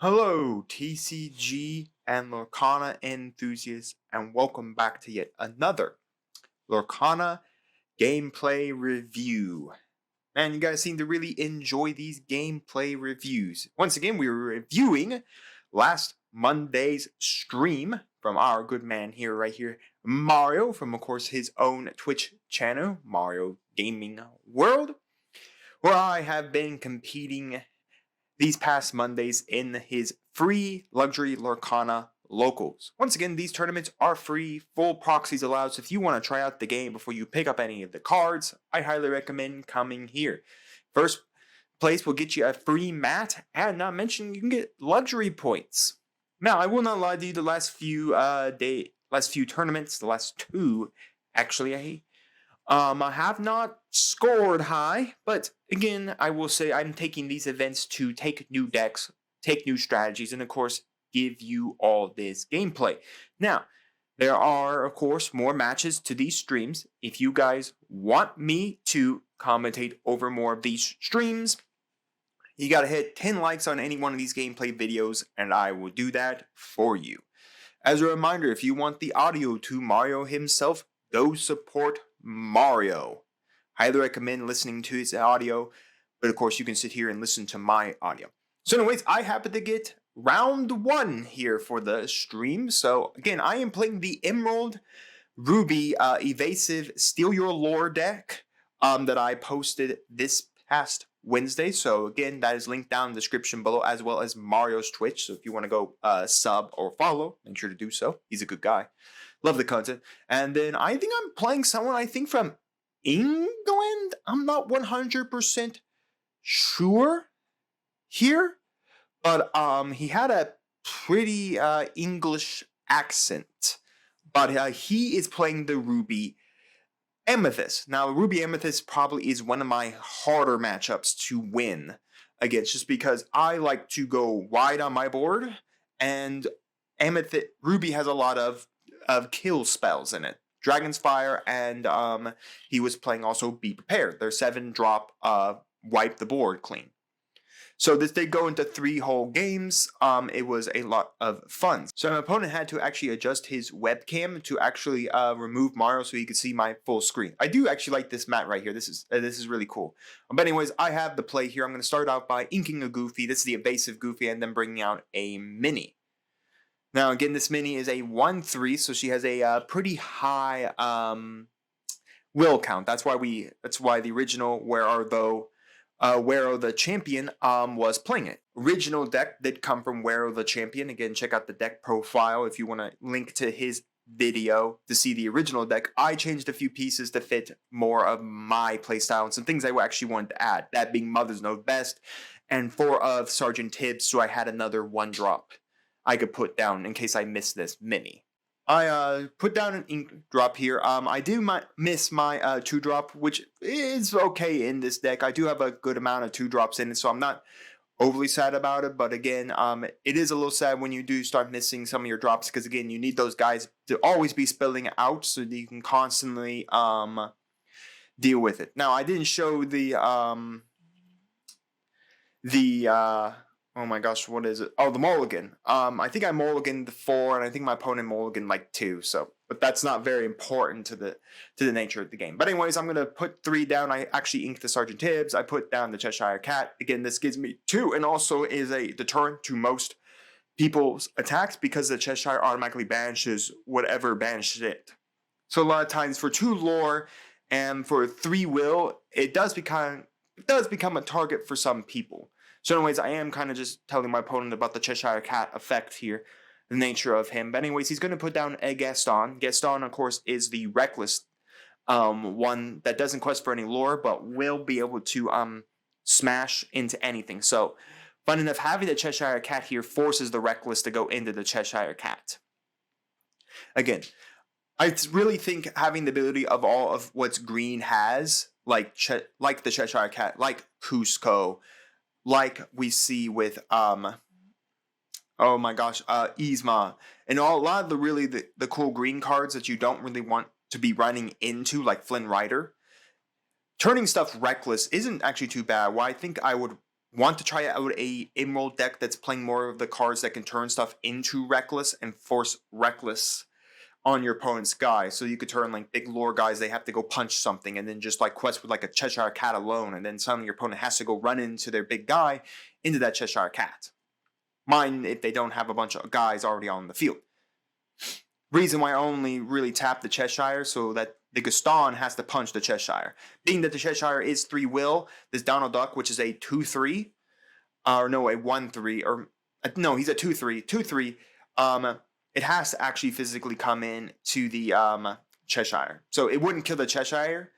Hello, TCG and Lorcana enthusiasts, and welcome back to yet another Lorcana gameplay review. Man, you guys seem to really enjoy these gameplay reviews. Once again, we were reviewing last Monday's stream from our good man here, right here, Mario, from, of course, his own Twitch channel, Mario Gaming World, where I have been competing these past Mondays in his free Luxury Lorcana Locals. Once again, these tournaments are free, full proxies allowed, so if you want to try out the game before you pick up any of the cards, I highly recommend coming here. First place will get you a free mat, and not mention you can get luxury points. Now, I will not lie to you, the last few tournaments, the last two, actually, I have not scored high, but again, I will say I'm taking these events to take new decks, take new strategies, and of course, give you all this gameplay. Now, there are, of course, more matches to these streams. If you guys want me to commentate over more of these streams, you gotta hit 10 likes on any one of these gameplay videos, and I will do that for you. As a reminder, if you want the audio to Mario himself, go support Mario. Highly recommend listening to his audio, but of course you can sit here and listen to my audio. So anyways, I happen to get round 1 here for the stream. So again, I am playing the Emerald Ruby Evasive Steal Your Lore deck that I posted this past Wednesday. So again, that is linked down in the description below, as well as Mario's Twitch. So if you want to go sub or follow, make sure to do so. He's a good guy. Love the content. And then I think I'm playing someone, I think from England. I'm not 100% sure here, but he had a pretty English accent. But he is playing the Ruby Amethyst. Now, Ruby Amethyst probably is one of my harder matchups to win against, just because I like to go wide on my board, and Ruby has a lot of kill spells in it. Dragon's Fire, and he was playing also Be Prepared. Their 7-drop wipe the board clean. So this did go into 3 whole games. It was a lot of fun. So my opponent had to actually adjust his webcam to actually remove Mario so he could see my full screen. I do actually like this mat right here. This is really cool. But anyways, I have the play here. I'm going to start out by inking a Goofy. This is the Evasive Goofy, and then bringing out a Mini. Now, again, this Mini is a 1/3, so she has a pretty high will count. That's why the original Wero the Champion was playing it. Original deck did come from Wero the Champion. Again, check out the deck profile if you want to link to his video to see the original deck. I changed a few pieces to fit more of my playstyle and some things I actually wanted to add. That being Mother's Know Best and 4 of Sergeant Tibbs, so I had another 1-drop I could put down in case I missed this Mini. I put down an ink drop here. I do miss my 2-drop, which is okay in this deck. I do have a good amount of 2-drops in it, so I'm not overly sad about it. But again, it is a little sad when you do start missing some of your drops, because again, you need those guys to always be spilling out so that you can constantly deal with it. Now, I didn't show oh my gosh, what is it? Oh, the mulligan. I think I mulliganed 4, and I think my opponent mulliganed like 2. So, but that's not very important to the nature of the game. But anyways, I'm gonna put 3 down. I actually inked the Sergeant Tibbs. I put down the Cheshire Cat. Again, this gives me 2, and also is a deterrent to most people's attacks, because the Cheshire automatically banishes whatever banishes it. So a lot of times for 2 lore and for 3 will, it does become a target for some people. So anyways, I am kind of just telling my opponent about the Cheshire Cat effect here, the nature of him. But anyways, he's going to put down a Gaston. Gaston, of course, is the reckless one that doesn't quest for any lore, but will be able to smash into anything. So, fun enough, having the Cheshire Cat here forces the reckless to go into the Cheshire Cat. Again, I really think having the ability of all of what's green has, like the Cheshire Cat, like Cusco, like we see with oh my gosh, Yzma, and a lot of the cool green cards that you don't really want to be running into, like Flynn Rider. Turning stuff reckless isn't actually too bad. What I think I would want to try out a Emerald deck that's playing more of the cards that can turn stuff into Reckless and force Reckless on your opponent's guy. So you could turn like big lore guys, they have to go punch something and then just like quest with like a Cheshire Cat alone, and then suddenly your opponent has to go run into their big guy into that Cheshire Cat. Mine if they don't have a bunch of guys already on the field. Reason why I only really tap the Cheshire so that the Gaston has to punch the Cheshire. Being that the Cheshire is 3 will, this Donald Duck, which is a 2/3, or no, a 1/3, or no, he's a 2/3, 2/3. It has to actually physically come in to the Cheshire. So it wouldn't kill the Cheshire.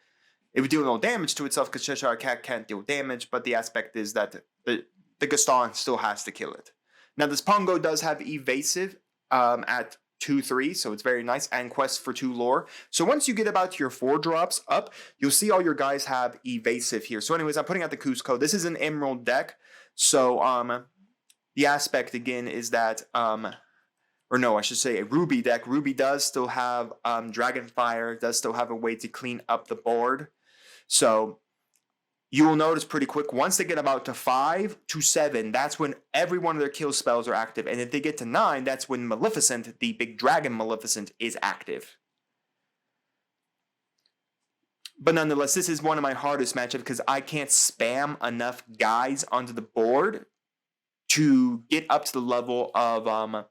It would deal no damage to itself because Cheshire Cat can't deal damage, but the aspect is that the Gaston still has to kill it. Now this Pongo does have Evasive at 2/3, so it's very nice, and quest for 2 lore. So once you get about your 4 drops up, you'll see all your guys have Evasive here. So anyways, I'm putting out the 𝐑𝐄𝐋𝐀. This is an Emerald deck, so the aspect again is that or no, I should say a Ruby deck. Ruby does still have Dragonfire, does still have a way to clean up the board. So you will notice pretty quick, once they get about to 5 to 7, that's when every one of their kill spells are active. And if they get to 9, that's when Maleficent, the big dragon Maleficent, is active. But nonetheless, this is one of my hardest matchups because I can't spam enough guys onto the board to get up to the level of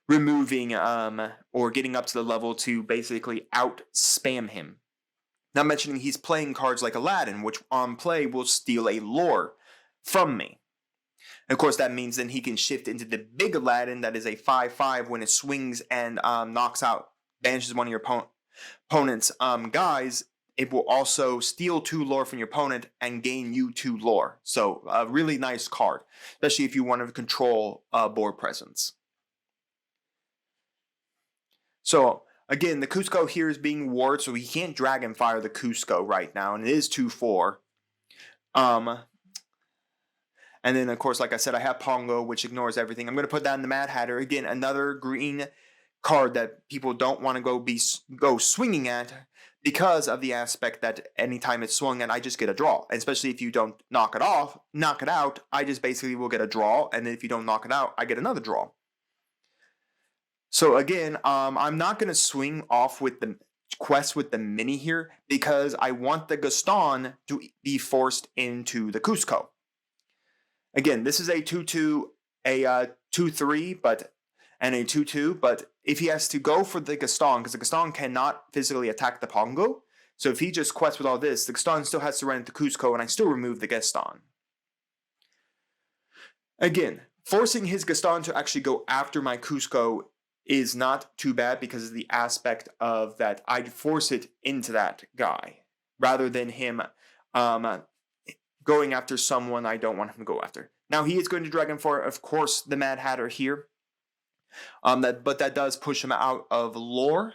removing or getting up to the level to basically out spam him. Not mentioning he's playing cards like Aladdin, which on play will steal a lore from me. And of course, that means then he can shift into the big Aladdin that is a 5/5 when it swings and knocks out, banishes one of your opponent's guys. It will also steal 2 lore from your opponent and gain you 2 lore. So a really nice card, especially if you want to control board presence. So again, the 𝐑𝐄𝐋𝐀 here is being warded, so he can't Dragonfire the 𝐑𝐄𝐋𝐀 right now, and it is 2/4. And then, of course, like I said, I have Pongo, which ignores everything. I'm going to put that in the Mad Hatter. Again, another green card that people don't want to go swinging at because of the aspect that anytime it's swung at, I just get a draw. And especially if you don't knock it out, I just basically will get a draw. And then if you don't knock it out, I get another draw. So again, I'm not going to swing off with the quest with the mini here because I want the Gaston to be forced into the 𝐑𝐄𝐋𝐀. Again, this is a 2/2, a 2/3, and a 2/2, but if he has to go for the Gaston, because the Gaston cannot physically attack the Pongo, so if he just quests with all this, the Gaston still has to run into 𝐑𝐄𝐋𝐀, and I still remove the Gaston. Again, forcing his Gaston to actually go after my 𝐑𝐄𝐋𝐀 is not too bad because of the aspect of that I'd force it into that guy rather than him going after someone I don't want him to go after. Now he is going to Dragonfire, of course, the Mad Hatter here, but that does push him out of lore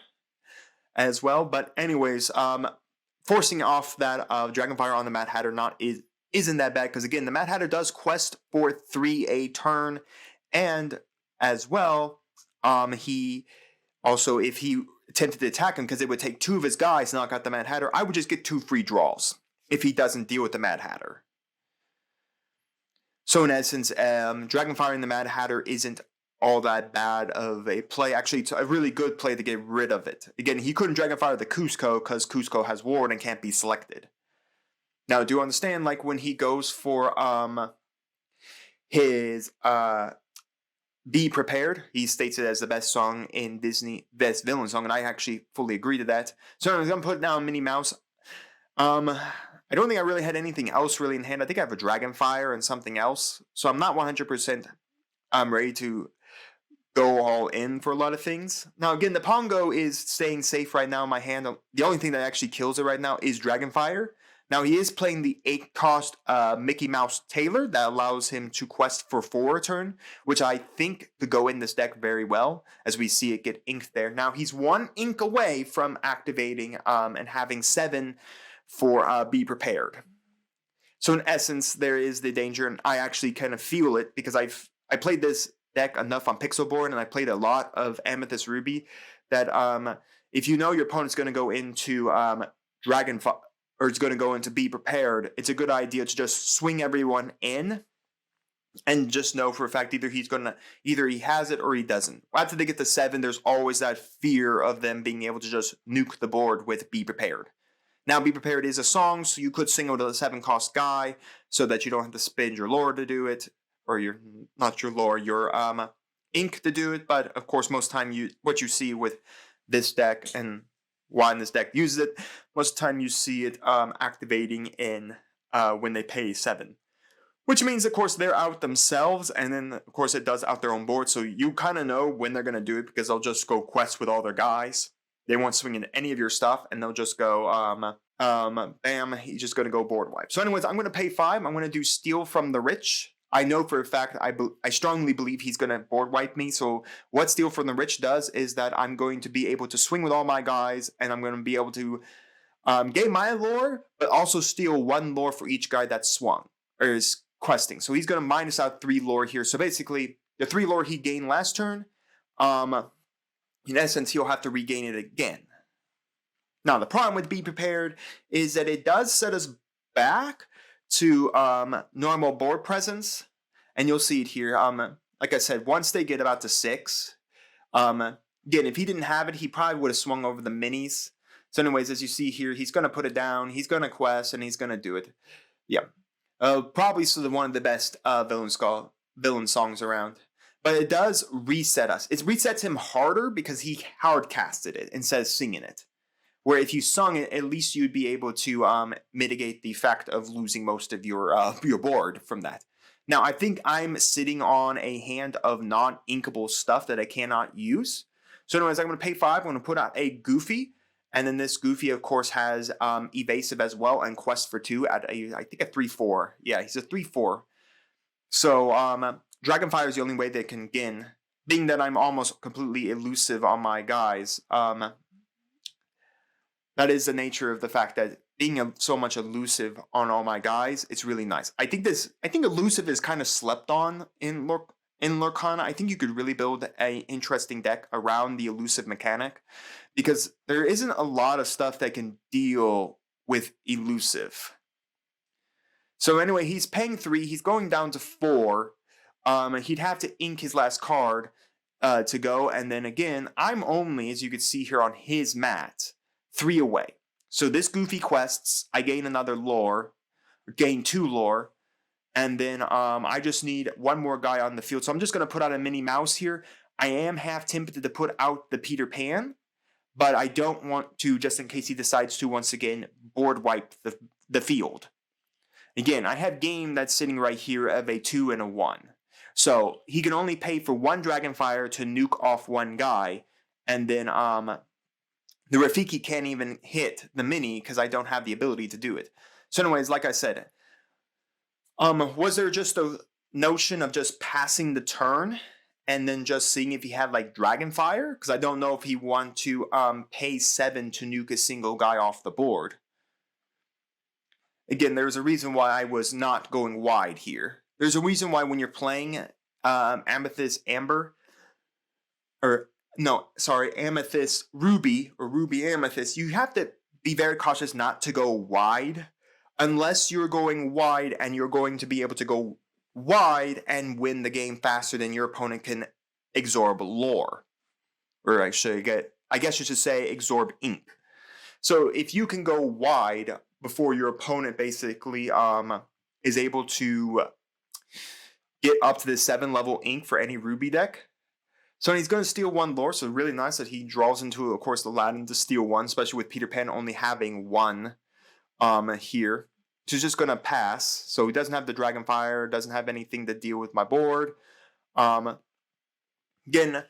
as well. But anyways, forcing off that Dragonfire on the Mad Hatter isn't that bad because again, the Mad Hatter does quest for 3 a turn, and as well. He also, if he attempted to attack him, because it would take 2 of his guys to knock out the Mad Hatter, I would just get 2 free draws if he doesn't deal with the Mad Hatter. So in essence, Dragonfiring the Mad Hatter isn't all that bad of a play. Actually, it's a really good play to get rid of it. Again, he couldn't Dragonfire the 𝐑𝐄𝐋𝐀 because 𝐑𝐄𝐋𝐀 has ward and can't be selected. Now, do you understand, like, when he goes for his Be Prepared, he states it as the best song in Disney, best villain song, and I actually fully agree to that. So I'm going to put down Minnie Mouse. I don't think I really had anything else really in hand. I think I have a Dragonfire and something else. So I'm not 100% ready to go all in for a lot of things. Now, again, the Pongo is staying safe right now in my hand. The only thing that actually kills it right now is Dragonfire. Now, he is playing the 8-cost Mickey Mouse Tailor that allows him to quest for 4 a turn, which I think could go in this deck very well, as we see it get inked there. Now, he's 1 ink away from activating and having 7 for Be Prepared. So, in essence, there is the danger, and I actually kind of feel it because I played this deck enough on Pixel Board, and I played a lot of Amethyst Ruby, that if you know your opponent's going to go into or it's going to go into be prepared, it's a good idea to just swing everyone in and just know for a fact either he has it or he doesn't. After they get to 7, there's always that fear of them being able to just nuke the board with Be Prepared. Now, Be Prepared is a song, so you could sing it with a 7-cost guy so that you don't have to spend your lore to do it, or your ink to do it. But of course, most time what you see with this deck and why this deck uses it, most of the time you see it activating in when they pay 7. Which means, of course, they're out themselves, and then, of course, it does out their own board, so you kind of know when they're going to do it, because they'll just go quest with all their guys. They won't swing into any of your stuff, and they'll just go, bam, he's just going to go board wipe. So anyways, I'm going to pay 5. I'm going to do Steal from the Rich. I know for a fact, I strongly believe he's going to board wipe me, so what Steal from the Rich does is that I'm going to be able to swing with all my guys, and I'm going to be able to gain my lore, but also steal 1 lore for each guy that's swung, or is questing. So he's going to minus out 3 lore here. So basically, the 3 lore he gained last turn, in essence, he'll have to regain it again. Now, the problem with Be Prepared is that it does set us back to normal board presence, and you'll see it here. Like I said, once they get about to 6, again, if he didn't have it, he probably would have swung over the minis. So anyways, as you see here, he's going to put it down, he's going to quest, and he's going to do it. Yeah. Probably one of the best villain songs around. But it does reset us. It resets him harder because he hard casted it instead of singing it. Where if you sung it, at least you'd be able to mitigate the fact of losing most of your board from that. Now, I think I'm sitting on a hand of non-inkable stuff that I cannot use. So anyways, I'm going to pay 5. I'm going to put out a Goofy. And then this Goofy, of course, has Evasive as well and Quest for 2 at I think a 3/4. Yeah, he's a 3/4. So Dragonfire is the only way they can gain. Being that I'm almost completely elusive on my guys, that is the nature of the fact that being so much elusive on all my guys, it's really nice. I think elusive is kind of slept on in Lorcana. I think you could really build an interesting deck around the elusive mechanic, because there isn't a lot of stuff that can deal with elusive. So anyway, he's paying 3. He's going down to 4. He'd have to ink his last card to go. And then again, I'm only, as you can see here on his mat, 3 away. So this Goofy quests, I gain another lore, gain 2 lore. And then I just need 1 more guy on the field. So I'm just going to put out a Minnie Mouse here. I am half tempted to put out the Peter Pan, but I don't want to, just in case he decides to once again board wipe the field. Again, I have game that's sitting right here of a 2 and a 1. So he can only pay for 1 Dragonfire to nuke off 1 guy, and then the Rafiki can't even hit the mini because I don't have the ability to do it. So anyways, like I said, was there just a notion of just passing the turn and then just seeing if he had like Dragonfire? Because I don't know if he want to pay 7 to nuke a single guy off the board. Again, there's a reason why I was not going wide here. There's a reason why when you're playing Amethyst Amber, Amethyst Ruby, or Ruby Amethyst, you have to be very cautious not to go wide, unless you're going wide and you're going to be able to go wide and win the game faster than your opponent can absorb lore. Or actually, I guess you should say absorb ink. So if you can go wide before your opponent basically is able to get up to the 7-level ink for any Ruby deck. So he's going to steal 1 lore, so really nice that he draws into, of course, Aladdin to steal 1, especially with Peter Pan only having 1 here. So he's just going to pass. So he doesn't have the Dragonfire, doesn't have anything to deal with my board. Again,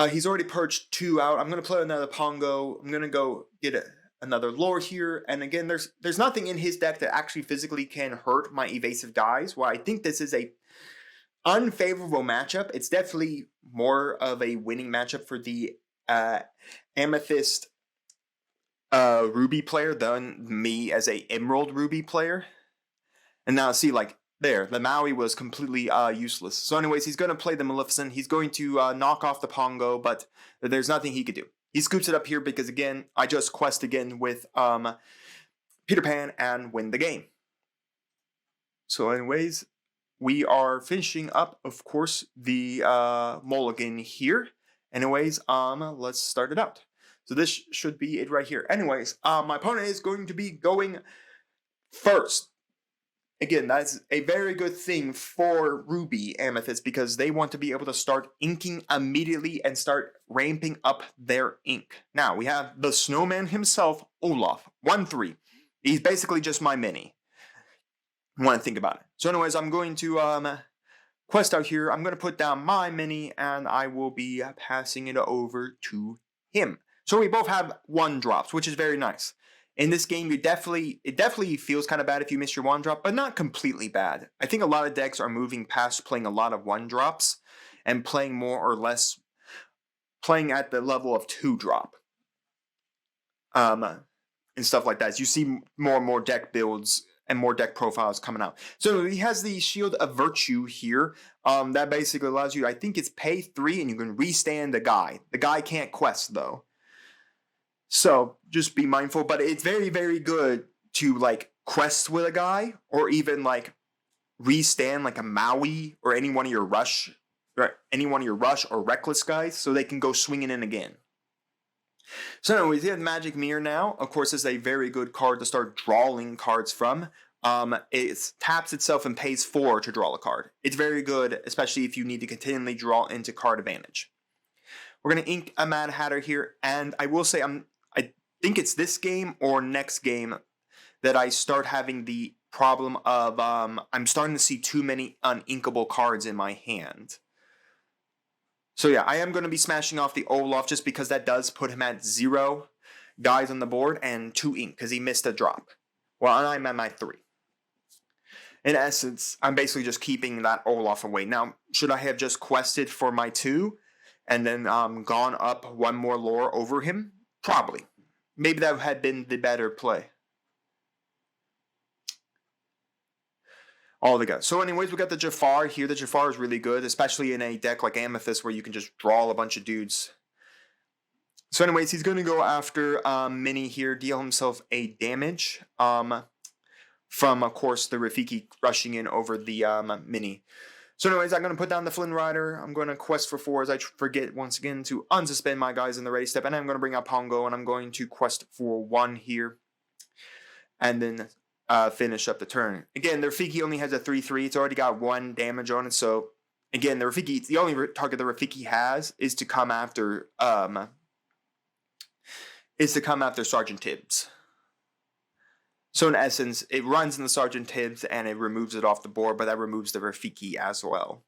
he's already purged 2 out. I'm going to play another Pongo. I'm going to go get another lore here. And again, there's nothing in his deck that actually physically can hurt my evasive guys. Well, I think this is a unfavorable matchup. It's definitely more of a winning matchup for the Amethyst Ruby player than me as a Emerald Ruby player. And now see, like, there, the Maui was completely useless. So anyways, he's going to play the Maleficent. He's going to knock off the Pongo, but there's nothing he could do. He scoops it up here because, again, I just quest again with Peter Pan and win the game. So anyways, we are finishing up, of course, the mulligan here. Anyways, let's start it out. So this should be it right here. Anyways, my opponent is going to be going first. Again, that's a very good thing for Ruby Amethyst because they want to be able to start inking immediately and start ramping up their ink. Now, we have the snowman himself, Olaf, 1-3. He's basically just my mini. Want to think about it. So anyways, I'm going to quest out here. I'm going to put down my mini and I will be passing it over to him. So we both have 1-drops, which is very nice. In this game, it definitely feels kind of bad if you miss your 1-drop, but not completely bad. I think a lot of decks are moving past playing a lot of 1-drops and playing more or less, playing at the level of 2-drop. And stuff like that. As you see more and more deck builds and more deck profiles coming out. So he has the Shield of Virtue here. That basically allows you, I think it's pay 3 and you can restand the guy. The guy can't quest though. So just be mindful, but it's very, very good to like quest with a guy or even like restand like a Maui or any one of your rush or reckless guys so they can go swinging in again. So anyways, we have Magic Mirror now. Of course, it's a very good card to start drawing cards from. It taps itself and pays 4 to draw a card. It's very good, especially if you need to continually draw into card advantage. We're going to ink a Mad Hatter here, and I will say I think it's this game or next game that I start having the problem of I'm starting to see too many uninkable cards in my hand. So yeah, I am going to be smashing off the Olaf just because that does put him at 0 guys on the board and 2 ink because he missed a drop. Well, I'm at my 3. In essence, I'm basically just keeping that Olaf away. Now, should I have just quested for my 2 and then gone up 1 more lore over him? Probably. Maybe that had been the better play. All together. So anyways, we got the Jafar here. The Jafar is really good, especially in a deck like Amethyst where you can just draw a bunch of dudes. So anyways, he's going to go after Mini here, deal himself a damage from, of course, the Rafiki rushing in over the Mini. So anyways, I'm going to put down the Flynn Rider. I'm going to quest for 4 as I forget once again to unsuspend my guys in the ready step. And I'm going to bring out Pongo and I'm going to quest for 1 here. And then finish up the turn. Again, the Rafiki only has a 3/3. It's already got 1 damage on it. So again, the Rafiki, the only target the Rafiki has is to come after Sergeant Tibbs. So in essence, it runs in the Sergeant Tibbs and it removes it off the board, but that removes the Rafiki as well.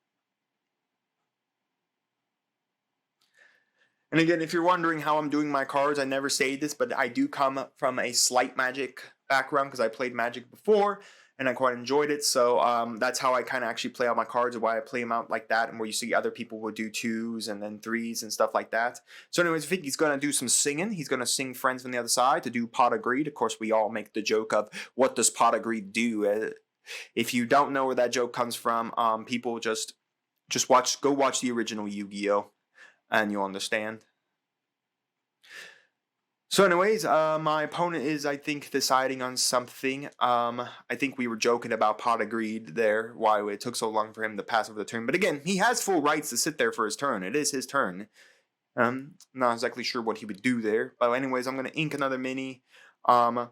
And again, if you're wondering how I'm doing my cards, I never say this, but I do come from a slight Magic background because I played Magic before and I quite enjoyed it. So that's how I kind of actually play out my cards and why I play them out like that, and where you see other people will do 2s and then 3s and stuff like that. So anyways, I think he's going to do some singing. He's going to sing Friends from the Other Side to do Pot of Greed. Of course, we all make the joke of what does Pot of Greed do? If you don't know where that joke comes from, people just go watch the original Yu-Gi-Oh! And you'll understand. So anyways, my opponent is, I think, deciding on something. I think we were joking about Pot of Greed there, why it took so long for him to pass over the turn. But again, he has full rights to sit there for his turn. It is his turn. Not exactly sure what he would do there. But anyways, I'm going to ink another mini. I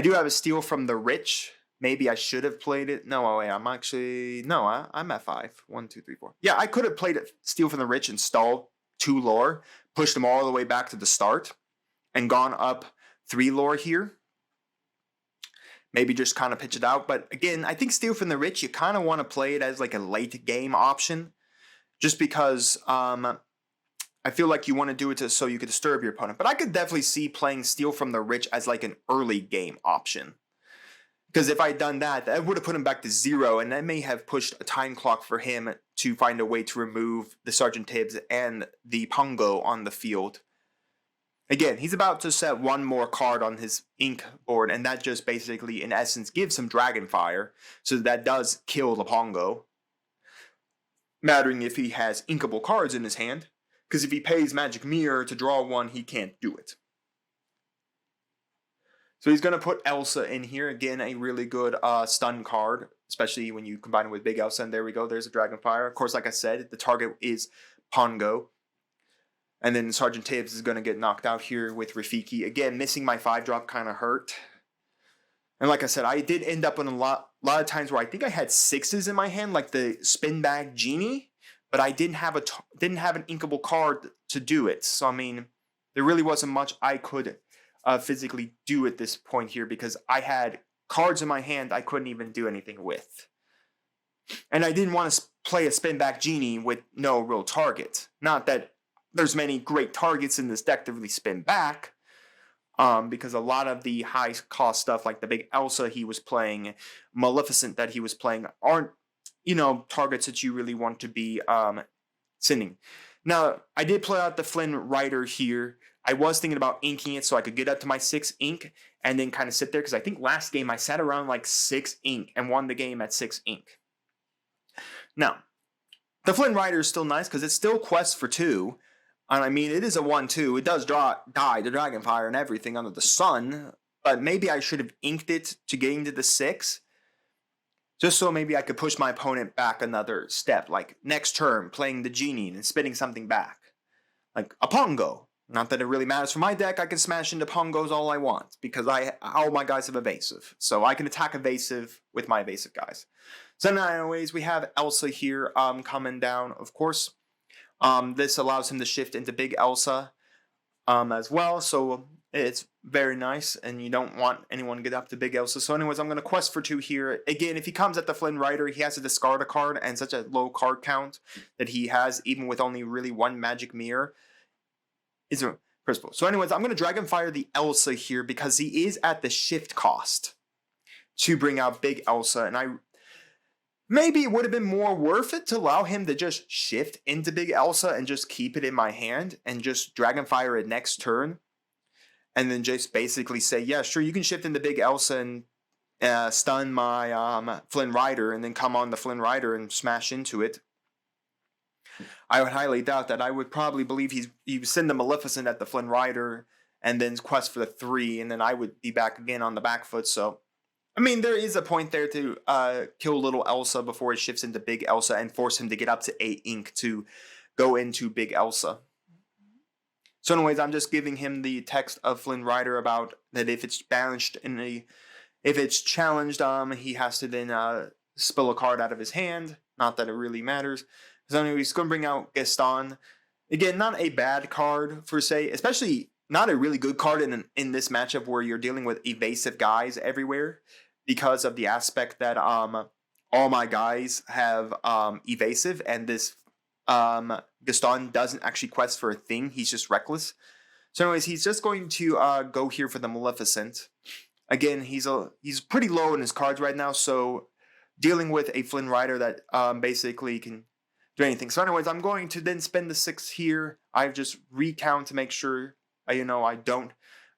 do have a Steal from the Rich. Maybe I should have played it. No, wait, I'm at 5. 1, 2, 3, 4. Yeah, I could have played it, Steal from the Rich, installed 2 lore, pushed them all the way back to the start, and gone up 3 lore here. Maybe just kind of pitch it out. But again, I think Steal from the Rich, you kind of want to play it as like a late game option. Just because I feel like you want to do it so you could disturb your opponent. But I could definitely see playing Steal from the Rich as like an early game option. Because if I had done that, that would have put him back to 0, and that may have pushed a time clock for him to find a way to remove the Sergeant Tibbs and the Pongo on the field. Again, he's about to set 1 more card on his ink board, and that just basically, in essence, gives him Dragonfire, so that does kill the Pongo. Mattering if he has inkable cards in his hand, because if he pays Magic Mirror to draw 1, he can't do it. So he's going to put Elsa in here. Again, a really good stun card, especially when you combine it with Big Elsa. And there we go. There's a Dragonfire. Of course, like I said, the target is Pongo. And then Sergeant Tibbs is going to get knocked out here with Rafiki. Again, missing my 5-drop kind of hurt. And like I said, I did end up in a lot of times where I think I had 6s in my hand, like the Spin Bag Genie. But I didn't have an inkable card to do it. So, I mean, there really wasn't much I could physically do at this point here because I had cards in my hand I couldn't even do anything with. And I didn't want to play a Spin Back Genie with no real target. Not that there's many great targets in this deck to really spin back, because a lot of the high cost stuff like the big Elsa he was playing, Maleficent that he was playing aren't, targets that you really want to be sending. Now, I did play out the Flynn Rider here. I was thinking about inking it so I could get up to my 6 ink and then kind of sit there because I think last game I sat around like 6 ink and won the game at 6 ink. Now, the Flynn Rider is still nice because it's still quests for 2. And I mean, it is a 1/2. It does die the Dragonfire and everything under the sun. But maybe I should have inked it to get into the 6. Just so maybe I could push my opponent back another step. Like next turn, playing the Genie and spinning something back. Like a Pongo. Not that it really matters for my deck. I can smash into Pongos all I want. Because all my guys have Evasive. So I can attack Evasive with my Evasive guys. So anyways, we have Elsa here coming down, of course. This allows him to shift into Big Elsa as well, so it's very nice, and you don't want anyone to get up to Big Elsa. So anyways, I'm going to quest for 2 here. Again, if he comes at the Flynn Rider, he has to discard a card, and such a low card count that he has, even with only really 1 Magic Mirror, is a principle. So anyways, I'm going to Dragonfire the Elsa here, because he is at the shift cost to bring out Big Elsa, and maybe it would have been more worth it to allow him to just shift into Big Elsa and just keep it in my hand and just Dragonfire it next turn. And then just basically say, yeah, sure, you can shift into Big Elsa and stun my Flynn Rider and then come on the Flynn Rider and smash into it. I would highly doubt that. I would probably believe he would send the Maleficent at the Flynn Rider and then quest for the 3, and then I would be back again on the back foot, so... I mean, there is a point there to kill little Elsa before it shifts into Big Elsa and force him to get up to 8 ink to go into Big Elsa. So anyways, I'm just giving him the text of Flynn Rider about that if it's challenged he has to then spill a card out of his hand. Not that it really matters. So anyways, he's going to bring out Gaston. Again, not a bad card per se, especially not a really good card in this matchup where you're dealing with evasive guys everywhere. Because of the aspect that all my guys have evasive, and this Gaston doesn't actually quest for a thing. He's just reckless. So anyways, he's just going to go here for the Maleficent. Again, he's pretty low in his cards right now, so dealing with a Flynn Rider that basically can do anything. So anyways, I'm going to then spend the 6 here. I've just recount to make sure I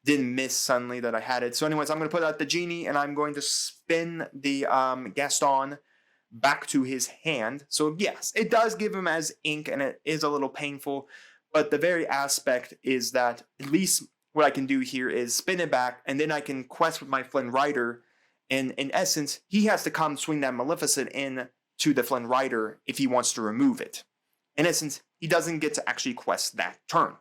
didn't miss suddenly that I had it. So anyways, I'm going to put out the Genie, and I'm going to spin the Gaston back to his hand. So yes, it does give him as ink, and it is a little painful, but the very aspect is that at least what I can do here is spin it back, and then I can quest with my Flynn Rider, and in essence, he has to come swing that Maleficent in to the Flynn Rider if he wants to remove it. In essence, he doesn't get to actually quest that turn.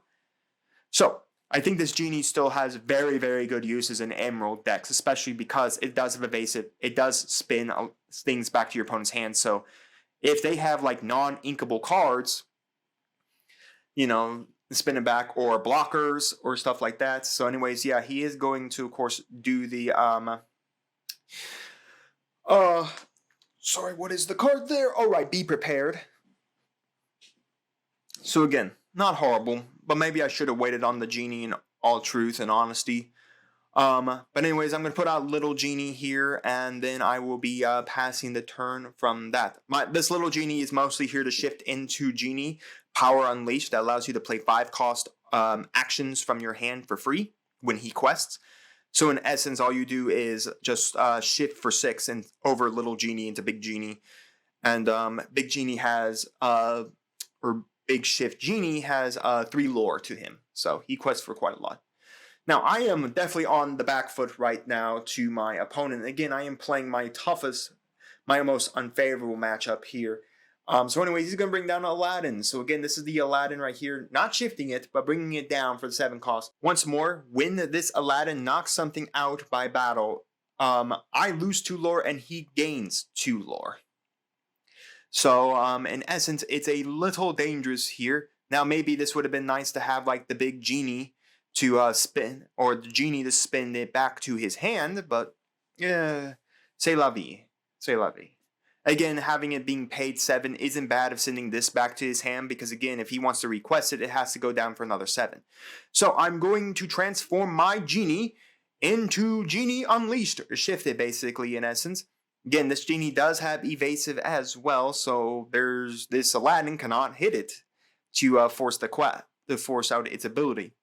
So I think this Genie still has very, very good uses in Emerald decks, especially because it does have evasive. It does spin things back to your opponent's hand. So if they have like non-inkable cards, spin it back, or blockers or stuff like that. So anyways, yeah, he is going to, of course, do the sorry, what is the card there? All right, be prepared. So again, not horrible, but maybe I should have waited on the Genie in all truth and honesty. But anyways, I'm going to put out little Genie here, and then I will be passing the turn from that. This little Genie is mostly here to shift into Genie Power Unleashed. That allows you to play 5 cost actions from your hand for free when he quests. So in essence, all you do is just shift for 6 and over little Genie into Big Genie. And Big Genie has, or Big Shift Genie has 3 lore to him. So he quests for quite a lot. Now, I am definitely on the back foot right now to my opponent. Again, I am playing my toughest, my most unfavorable matchup here. So anyways, he's going to bring down Aladdin. So again, this is the Aladdin right here. Not shifting it, but bringing it down for the 7 cost. Once more, when this Aladdin knocks something out by battle, I lose 2 lore and he gains 2 lore. So in essence, it's a little dangerous here. Now, maybe this would have been nice to have like the big genie to spin, or the genie to spin it back to his hand, but yeah, c'est la vie. C'est la vie. Again, having it being paid 7 isn't bad of sending this back to his hand, because again, if he wants to request it, it has to go down for another 7. So I'm going to transform my genie into Genie Unleashed, or shifted basically in essence. Again, this genie does have evasive as well, so there's this Aladdin cannot hit it to force out its ability.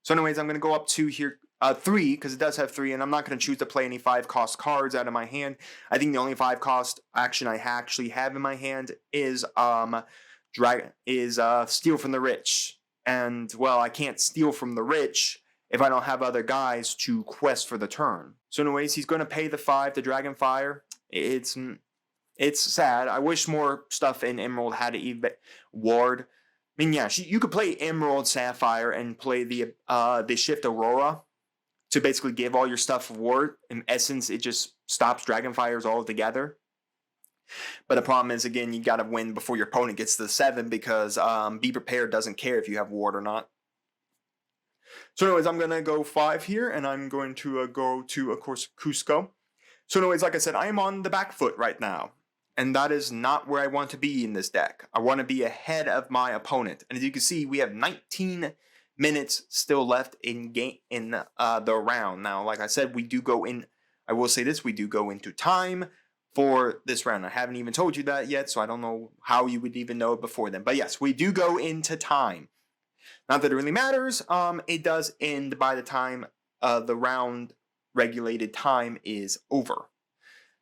So anyways, I'm going to go up to here 3, because it does have 3, and I'm not going to choose to play any 5 cost cards out of my hand. I think the only 5 cost action I actually have in my hand is Steal from the Rich. And well, I can't steal from the rich if I don't have other guys to quest for the turn. So anyways, he's going to pay the 5 to Dragonfire. It's sad. I wish more stuff in Emerald had a ward. I mean, yeah, you could play Emerald Sapphire and play the Shift Aurora to basically give all your stuff ward. In essence, it just stops Dragonfires altogether. But the problem is, again, you got to win before your opponent gets to the 7, because Be Prepared doesn't care if you have ward or not. So anyways, I'm going to go 5 here, and I'm going to go to, of course, Cusco. So anyways, like I said, I am on the back foot right now. And that is not where I want to be in this deck. I want to be ahead of my opponent. And as you can see, we have 19 minutes still left in the round. Now, like I said, we do go in, I will say this, we do go into time for this round. I haven't even told you that yet, so I don't know how you would even know it before then. But yes, we do go into time. Not that it really matters. It does end by the time the round regulated time is over.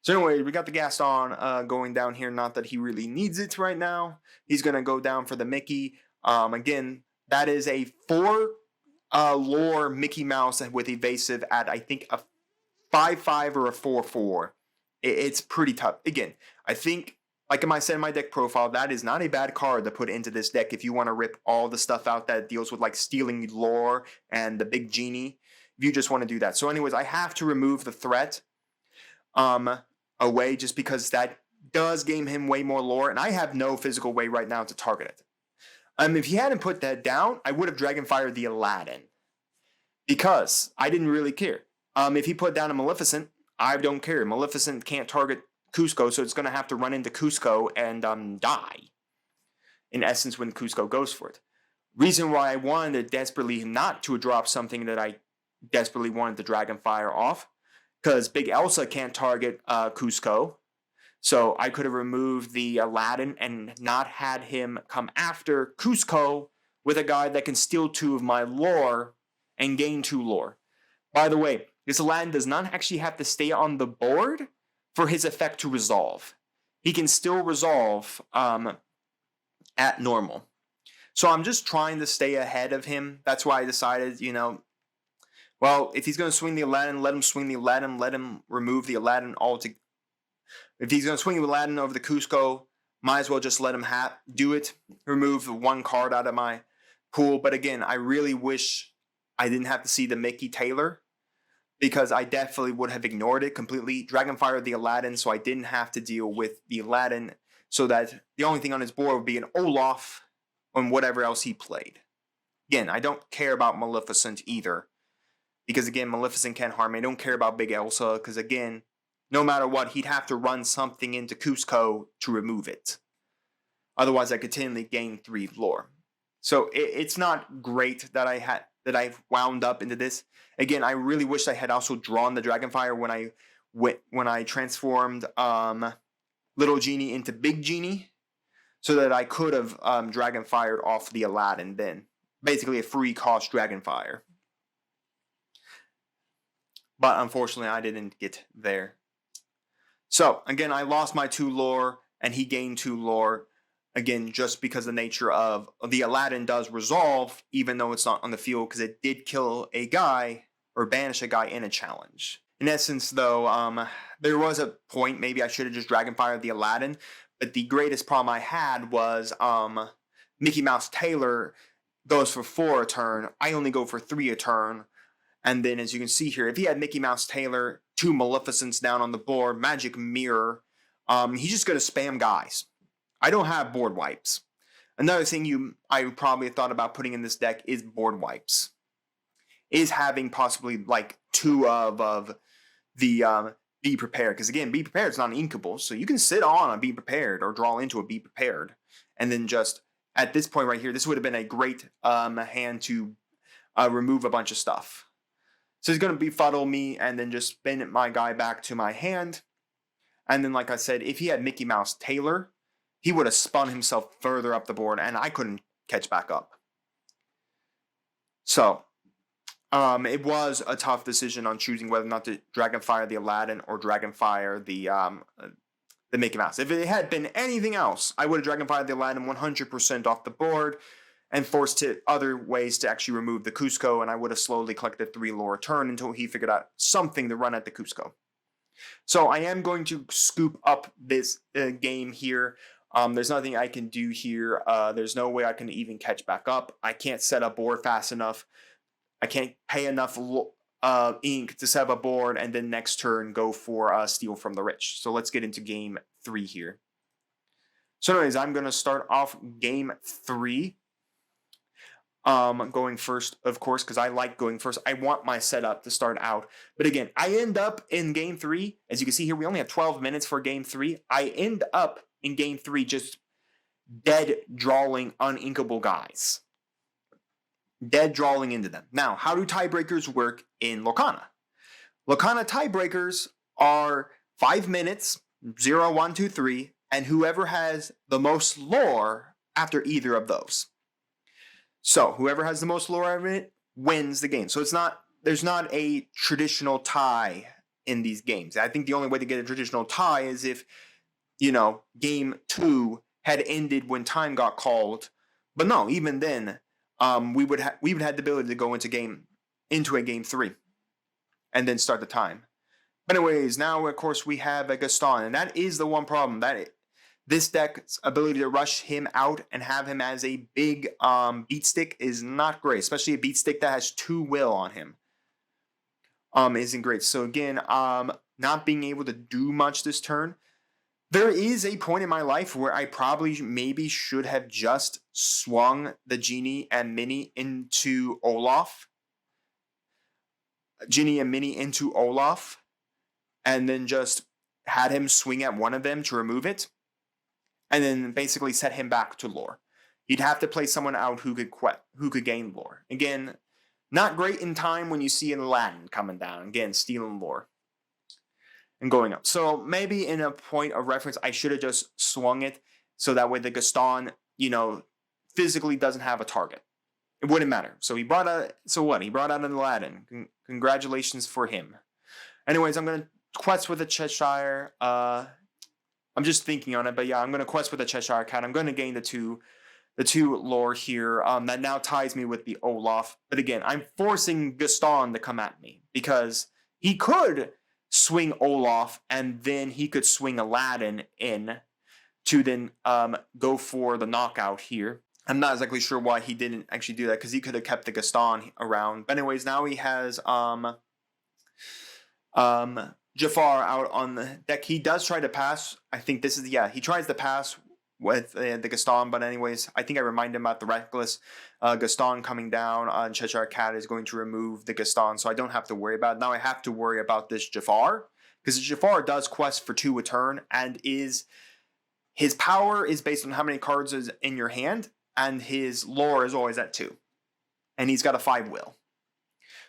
So anyway, we got the Gaston going down here. Not that he really needs it right now. He's going to go down for the Mickey. Again, that is a 4 lore Mickey Mouse with evasive at, I think, a 5/5 or a 4/4. It's pretty tough. Again, I think, like I said in my deck profile, that is not a bad card to put into this deck if you want to rip all the stuff out that deals with like stealing lore and the big genie. If you just want to do that. So anyways, I have to remove the threat away, just because that does game him way more lore, and I have no physical way right now to target it. If he hadn't put that down, I would have Dragonfired the Aladdin, because I didn't really care. If he put down a Maleficent, I don't care. Maleficent can't target Cusco, so it's going to have to run into Cusco and die, in essence, when Cusco goes for it. Reason why I wanted desperately not to drop something that I desperately wanted to Dragonfire off, because Big Elsa can't target Cusco, so I could have removed the Aladdin and not had him come after Cusco with a guy that can steal 2 of my lore and gain 2 lore. By the way, this Aladdin does not actually have to stay on the board for his effect to resolve. He can still resolve at normal. So I'm just trying to stay ahead of him. That's why I decided, well, if he's going to swing the Aladdin, let him swing the Aladdin. Let him remove the Aladdin altogether. If he's going to swing the Aladdin over the Cusco, might as well just let him do it. Remove the 1 card out of my pool. But again, I really wish I didn't have to see the Mickey Taylor, because I definitely would have ignored it completely. Dragonfire the Aladdin, so I didn't have to deal with the Aladdin, so that the only thing on his board would be an Olaf and whatever else he played. Again, I don't care about Maleficent either, because again, Maleficent can't harm me. I don't care about Big Elsa, because again, no matter what, he'd have to run something into Cusco to remove it. Otherwise, I continually gain 3 lore. So it's not great that I've wound up into this. Again, I really wish I had also drawn the Dragonfire when I transformed Little Genie into Big Genie, so that I could have Dragonfired off the Aladdin then. Basically a free cost Dragonfire. But unfortunately, I didn't get there. So, again, I lost my 2 lore, and he gained 2 lore. Again, just because the nature of the Aladdin does resolve, even though it's not on the field, because it did kill a guy or banish a guy in a challenge. In essence, though, there was a point maybe I should have just Dragonfired the Aladdin, but the greatest problem I had was Mickey Mouse Taylor goes for 4 a turn. I only go for 3 a turn. And then, as you can see here, if he had Mickey Mouse Taylor, 2 Maleficents down on the board, Magic Mirror, he's just going to spam guys. I don't have board wipes. Another thing I probably thought about putting in this deck is board wipes. Is having possibly like 2 of the Be Prepared. Because again, Be Prepared is not inkable, so you can sit on a Be Prepared or draw into a Be Prepared. And then just, at this point right here, this would have been a great hand to remove a bunch of stuff. So he's going to befuddle me and then just spin my guy back to my hand. And then, like I said, if he had Mickey Mouse Taylor, he would have spun himself further up the board and I couldn't catch back up. So, it was a tough decision on choosing whether or not to Dragonfire the Aladdin or Dragonfire the Mickey Mouse. If it had been anything else, I would have Dragonfired the Aladdin 100% off the board and forced it other ways to actually remove the Cusco, and I would have slowly collected 3 lore a turn until he figured out something to run at the Cusco. So I am going to scoop up this game here. There's nothing I can do here. There's no way I can even catch back up. I can't set a board fast enough. I can't pay enough ink to set up a board and then next turn go for Steal from the Rich. So let's get into game 3 here. So anyways, I'm going to start off game 3. Going first, of course, because I like going first. I want my setup to start out. But again, I end up in game 3. As you can see here, we only have 12 minutes for game 3. I end up in game 3 just dead drawing uninkable guys. Dead drawing into them. Now, how do tiebreakers work in Lorcana? Lorcana tiebreakers are 5 minutes, 0, 1, 2, 3, and whoever has the most lore after either of those. So, whoever has the most lore of it wins the game. So there's not a traditional tie in these games. I think the only way to get a traditional tie is if, game 2 had ended when time got called. But no, even then, we would have the ability to go into a game 3 and then start the time. But anyways, now of course we have a Gaston, and that is the one problem, that this deck's ability to rush him out and have him as a big beat stick is not great, especially a beat stick that has 2 will on him. Isn't great. So again, not being able to do much this turn. There is a point in my life where I probably maybe should have just swung the Genie and Minnie into Olaf. Genie and Minnie into Olaf. And then just had him swing at one of them to remove it. And then basically set him back to lore. He'd have to play someone out who could gain lore. Again, not great in time when you see an Aladdin coming down. Again, stealing lore. And going up. So maybe in a point of reference, I should have just swung it so that way the Gaston, physically doesn't have a target. It wouldn't matter. So he brought out an Aladdin. Congratulations for him. Anyways, I'm going to quest with a Cheshire. I'm just thinking on it, but yeah, I'm going to quest with a Cheshire Cat. I'm going to gain the two lore here. That now ties me with the Olaf. But again, I'm forcing Gaston to come at me because he could swing Olaf, and then he could swing Aladdin in to then go for the knockout here. I'm not exactly sure why he didn't actually do that, because he could have kept the Gaston around. But anyways, now he has Jafar out on the deck. He does try to pass. I think this is, he tries to pass with the Gaston, but anyways, I think I remind him about the Reckless Gaston coming down, and Cheshire Cat is going to remove the Gaston, so I don't have to worry about it. Now I have to worry about this Jafar, because Jafar does quest for 2 a turn, and his power is based on how many cards is in your hand, and his lore is always at 2. And he's got a 5 will.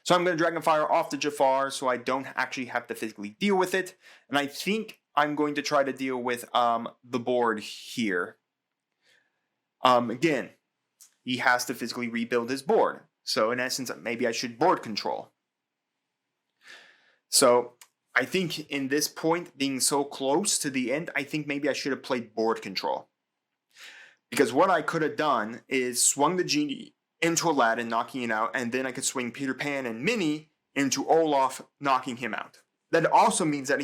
So I'm going to Dragonfire off the Jafar so I don't actually have to physically deal with it. And I think I'm going to try to deal with the board here. Again, he has to physically rebuild his board. So in essence, maybe I should board control. So I think in this point, being so close to the end, I think maybe I should have played board control. Because what I could have done is swung the Genie into Aladdin, knocking it out, and then I could swing Peter Pan and Minnie into Olaf, knocking him out. That also means that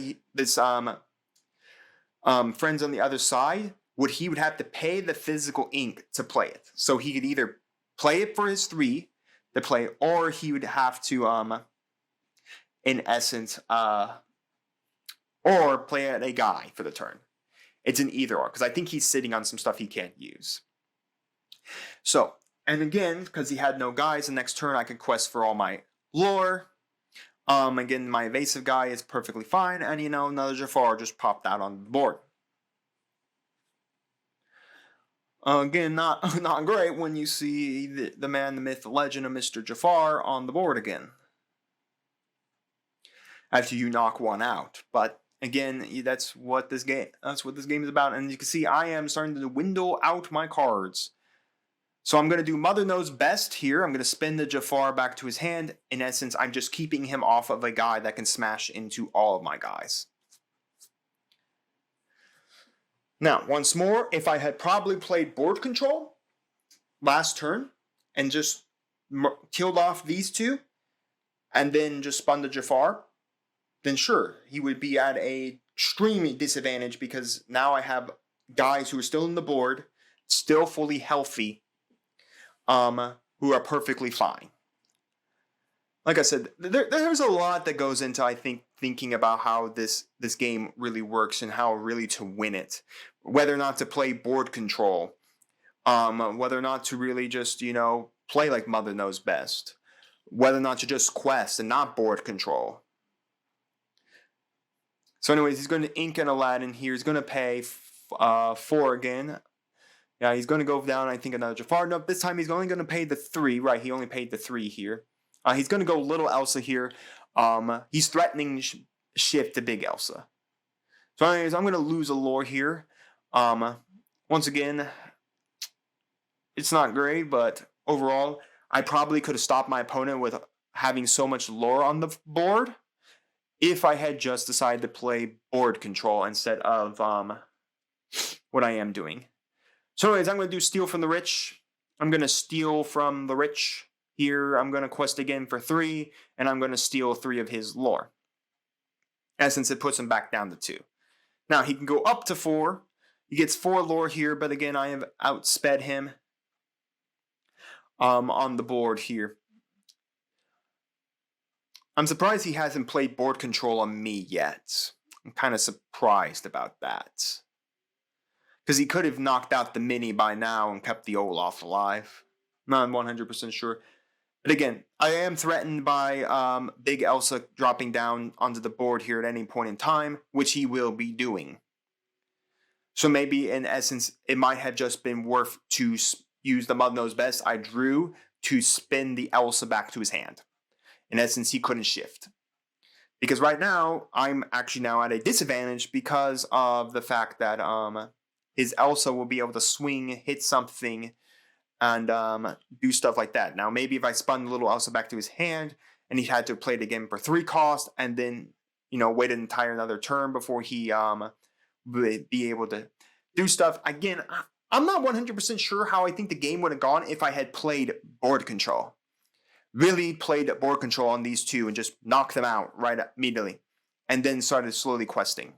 friends on the other side he would have to pay the physical ink to play it. So he could either play it for his 3 to play, or he would have to in essence or play at a guy for the turn. It's an either or, because I think he's sitting on some stuff he can't use. So, and again, because he had no guys, the next turn I could quest for all my lore. Again, my evasive guy is perfectly fine, and another Jafar just popped out on the board. Again, not great when you see the man, the myth, the legend of Mr. Jafar on the board again. After you knock one out, but again, that's what this game is about. And you can see I am starting to dwindle out my cards. So I'm going to do Mother Knows Best here. I'm going to spin the Jafar back to his hand. In essence, I'm just keeping him off of a guy that can smash into all of my guys. Now, once more, if I had probably played board control last turn and just killed off these 2 and then just spun the Jafar, then sure, he would be at a extreme disadvantage, because now I have guys who are still in the board, still fully healthy, who are perfectly fine. Like I said, there's a lot that goes into, I think, thinking about how this game really works and how really to win it. Whether or not to play board control, whether or not to really just, play like Mother Knows Best, whether or not to just quest and not board control. So anyways, he's going to ink an Aladdin here. He's going to pay 4 again. Yeah, he's going to go down, I think, another Jafar. No, this time he's only going to pay the 3. Right, he only paid the 3 here. He's going to go Little Elsa here. He's threatening shift to Big Elsa. So anyways, I'm going to lose a lore here. Once again, it's not great, but overall, I probably could have stopped my opponent with having so much lore on the board if I had just decided to play board control instead of what I am doing. So anyways, I'm going to do Steal from the Rich. I'm going to steal from the Rich here. I'm going to quest again for 3, and I'm going to steal 3 of his lore. In essence, it puts him back down to 2. Now, he can go up to 4. He gets 4 lore here, but again, I have outsped him on the board here. I'm surprised he hasn't played board control on me yet. I'm kind of surprised about that. Because he could have knocked out the mini by now and kept the Olaf alive. Not 100% sure. But again, I am threatened by Big Elsa dropping down onto the board here at any point in time, which he will be doing. So maybe, in essence, it might have just been worth to use the Mother Knows Best I drew to spin the Elsa back to his hand. In essence, he couldn't shift. Because right now, I'm actually now at a disadvantage because of the fact that his Elsa will be able to swing, hit something, and do stuff like that. Now, maybe if I spun the little Elsa back to his hand, and he had to play it again for 3 cost, and then, wait an entire another turn before he would be able to do stuff. Again, I'm not 100% sure how I think the game would have gone if I had played board control. Really played board control on these 2 and just knocked them out right immediately. And then started slowly questing.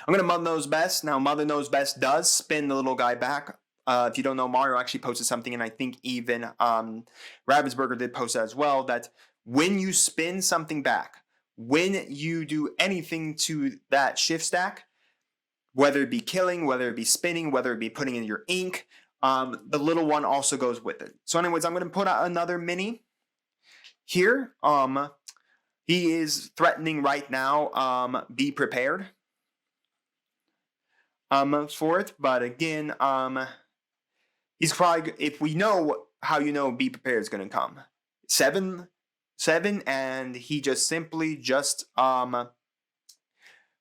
I'm going to Mother Knows Best. Now, Mother Knows Best does spin the little guy back. If you don't know, Mario actually posted something, and I think even Ravensburger did post that as well, that when you spin something back, when you do anything to that shift stack, whether it be killing, whether it be spinning, whether it be putting in your ink, the little one also goes with it. So anyways, I'm going to put out another mini here. He is threatening right now, be prepared for it. But again, he's probably, if we know how be prepared is going to come. 7, and he just simply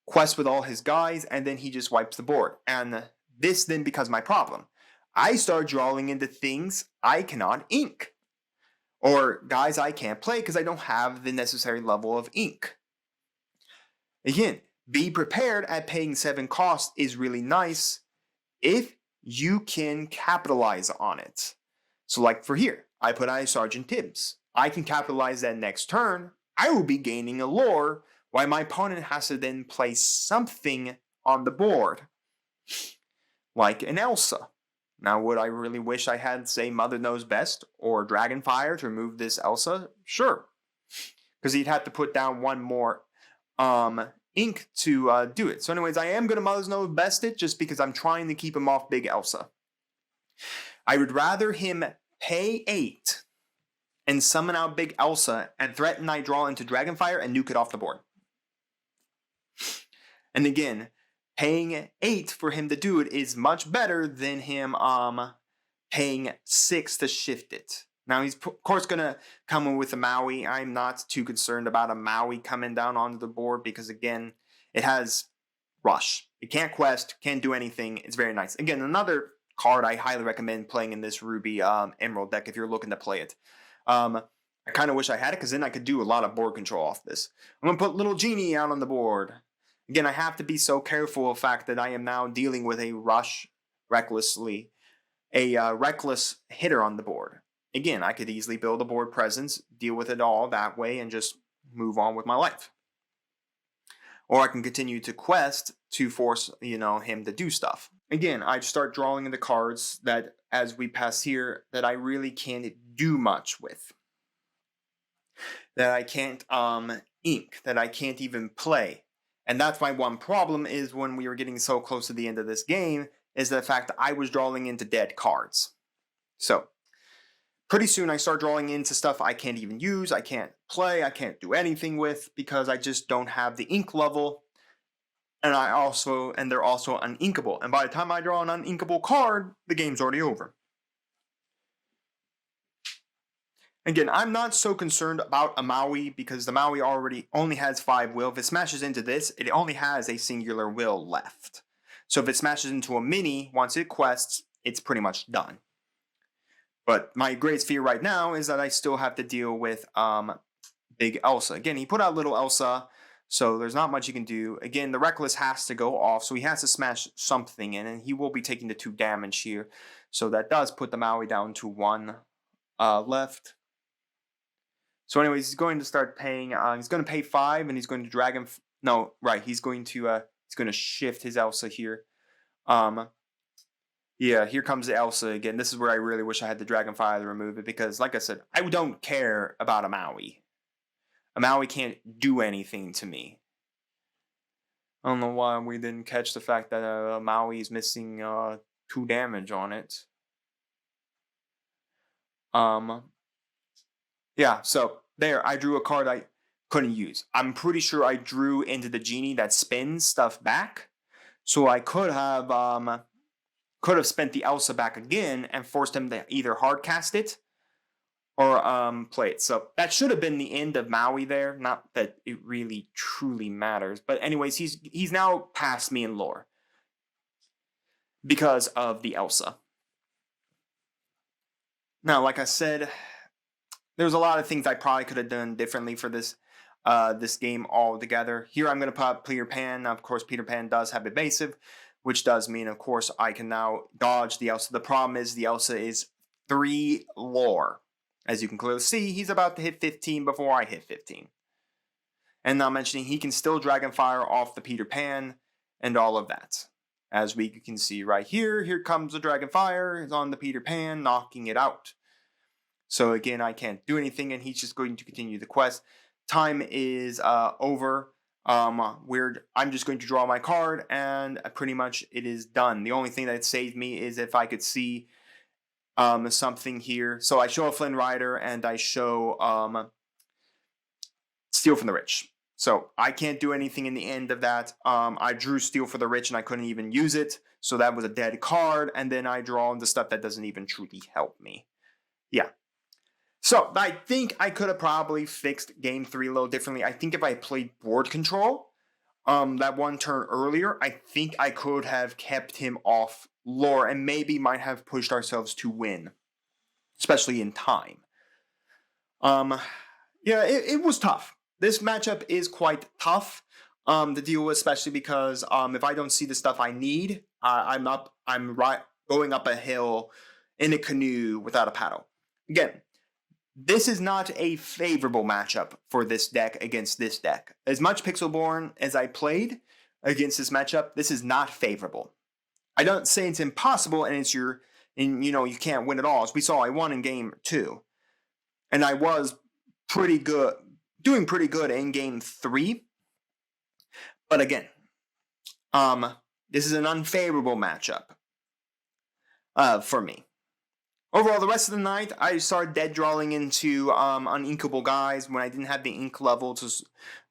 quests with all his guys, and then he just wipes the board. And this then becomes my problem. I start drawing into things I cannot ink, or guys I can't play because I don't have the necessary level of ink. Again, be prepared at paying 7 cost is really nice if you can capitalize on it. So like for here, I put I Sergeant Tibbs. I can capitalize that next turn I will be gaining a lore, while my opponent has to then place something on the board, like an Elsa. Now, would I really wish I had, say, Mother Knows Best or Dragonfire to remove this Elsa? Sure. Because he'd have to put down one more ink to do it. So anyways, I am going to Mother Knows Best it just because I'm trying to keep him off Big Elsa. I would rather him pay 8 and summon out Big Elsa and threaten I draw into Dragonfire and nuke it off the board. And again, paying 8 for him to do it is much better than him paying 6 to shift it. Now he's of course going to come in with a Maui. I'm not too concerned about a Maui coming down onto the board because again, it has Rush. It can't quest, can't do anything. It's very nice. Again, another card I highly recommend playing in this Ruby Emerald deck if you're looking to play it. I kind of wish I had it because then I could do a lot of board control off this. I'm going to put Little Genie out on the board. Again, I have to be so careful of the fact that I am now dealing with a Rush reckless hitter on the board. Again, I could easily build a board presence, deal with it all that way, and just move on with my life. Or I can continue to quest to force, him to do stuff. Again, I start drawing the cards that, as we pass here, that I really can't do much with. That I can't ink, that I can't even play. And that's my one problem is when we were getting so close to the end of this game, is the fact that I was drawing into dead cards. So, pretty soon I start drawing into stuff I can't even use, I can't play, I can't do anything with because I just don't have the ink level. And they're also uninkable. And by the time I draw an uninkable card, the game's already over. Again, I'm not so concerned about a Maui because the Maui already only has 5 will. If it smashes into this, it only has a singular will left. So if it smashes into a mini, once it quests, it's pretty much done. But my greatest fear right now is that I still have to deal with Big Elsa. Again, he put out Little Elsa, so there's not much he can do. Again, the Reckless has to go off, so he has to smash something in, and he will be taking the 2 damage here. So that does put the Maui down to 1 left. So anyways, he's going to start paying, he's going to pay 5, and he's going to drag him, he's going to shift his Elsa here. Yeah, here comes the Elsa again. This is where I really wish I had the Dragonfire to remove it because, like I said, I don't care about a Maui. A Maui can't do anything to me. I don't know why we didn't catch the fact that a Maui is missing 2 damage on it. Yeah, so there, I drew a card I couldn't use. I'm pretty sure I drew into the Genie that spins stuff back. So I could have spent the Elsa back again and forced him to either hard cast it or play it. So that should have been the end of Maui there. Not that it really truly matters. But anyways, he's now past me in lore because of the Elsa. Now, like I said, there's a lot of things I probably could have done differently for this game altogether. Here I'm going to pop Peter Pan. Now, of course, Peter Pan does have evasive, which does mean, of course, I can now dodge the Elsa. The problem is the Elsa is 3 lore. As you can clearly see, he's about to hit 15 before I hit 15. And not mentioning he can still Dragonfire off the Peter Pan and all of that. As we can see right here, here comes the Dragonfire. It's on the Peter Pan, knocking it out. So again, I can't do anything, and he's just going to continue the quest. Time is over. I'm just going to draw my card, and pretty much it is done. The only thing that saved me is if I could see something here. So I show a Flynn Rider, and I show Steal from the Rich. So I can't do anything in the end of that. I drew Steal for the Rich, and I couldn't even use it. So that was a dead card, and then I draw the stuff that doesn't even truly help me. Yeah. So, I think I could have probably fixed Game 3 a little differently. I think if I played board control that one turn earlier, I think I could have kept him off lore and maybe might have pushed ourselves to win, especially in time. Yeah, it was tough. This matchup is quite tough to deal with, especially because if I don't see the stuff I need, I'm going up a hill in a canoe without a paddle. Again, this is not a favorable matchup for this deck against this deck. As much Pixelborn as I played against this matchup, this is not favorable. I don't say it's impossible and it's you can't win at all. As we saw, I won in game 2. And I was pretty good, doing pretty good in game 3. But again, this is an unfavorable matchup for me. Overall, the rest of the night, I started dead drawing into uninkable guys when I didn't have the ink level to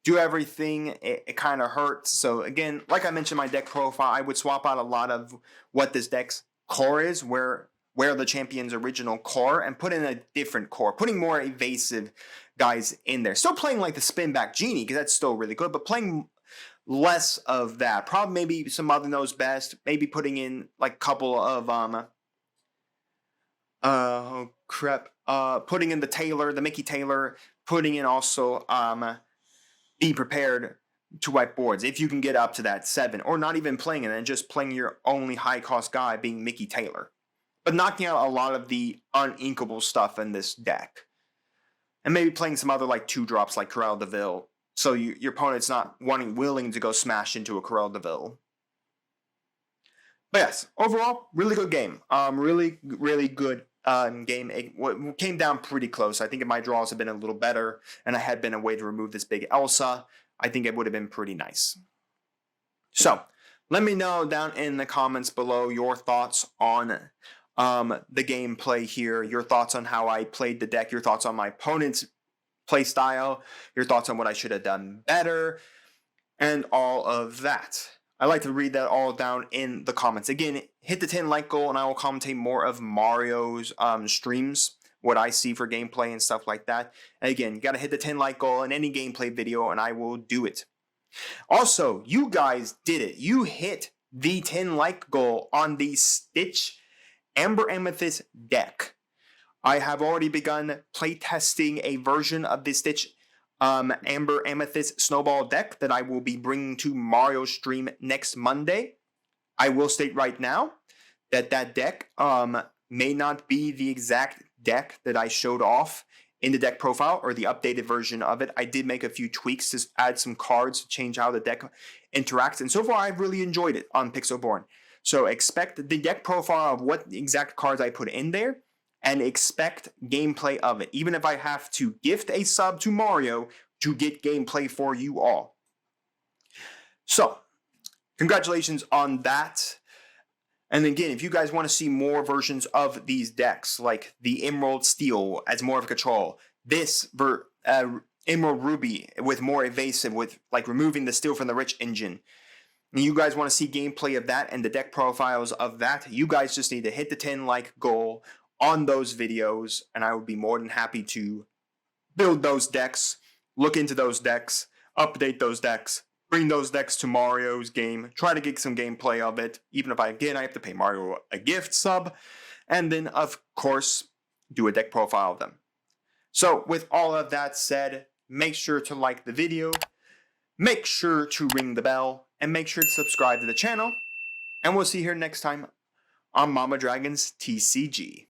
do everything. It kind of hurts. So again, like I mentioned in my deck profile, I would swap out a lot of what this deck's core is, where the champion's original core, and put in a different core, putting more evasive guys in there. Still playing like the spin back genie, because that's still really good, but playing less of that. Probably maybe some Mother Knows Best, maybe putting in like a couple of putting in the Taylor, the Mickey Taylor, putting in also Be Prepared to wipe boards if you can get up to that 7, or not even playing it and just playing your only high cost guy being Mickey Taylor, but knocking out a lot of the uninkable stuff in this deck, and maybe playing some other like 2-drops like 𝐒𝐍𝐉𝐻, so your opponent's not willing to go smash into a 𝐒𝐍𝐉𝐻. But yes, overall, really good game. Really good game. It came down pretty close. I think if my draws had been a little better and I had been a way to remove this big Elsa, I think it would have been pretty nice. So, let me know down in the comments below your thoughts on the gameplay here, your thoughts on how I played the deck, your thoughts on my opponent's play style, your thoughts on what I should have done better, and all of that. I like to read that all down in the comments. Again, hit the 10 like goal and I will commentate more of Mario's streams, what I see for gameplay and stuff like that. And again, you got to hit the 10 like goal in any gameplay video and I will do it. Also, you guys did it. You hit the 10 like goal on the Stitch Amber Amethyst deck. I have already begun playtesting a version of the Stitch Amber Amethyst Snowball deck that I will be bringing to Mario's stream next Monday. I will state right now that deck may not be the exact deck that I showed off in the deck profile or the updated version of it. I did make a few tweaks to add some cards to change how the deck interacts, and so far I've really enjoyed it on Pixelborn. So expect the deck profile of what exact cards I put in there, and expect gameplay of it, even if I have to gift a sub to Mario to get gameplay for you all. So, congratulations on that. And again, if you guys want to see more versions of these decks, like the Emerald Steel as more of control, this Emerald Ruby with more evasive, with like removing the steel from the rich engine, and you guys want to see gameplay of that and the deck profiles of that, you guys just need to hit the 10 like goal on those videos, and I would be more than happy to build those decks, look into those decks, update those decks, bring those decks to Mario's game, try to get some gameplay of it, even if I have to pay Mario a gift sub, and then of course do a deck profile of them. So with all of that said, make sure to like the video, make sure to ring the bell, and make sure to subscribe to the channel, and we'll see you here next time on Mama Dragon's TCG.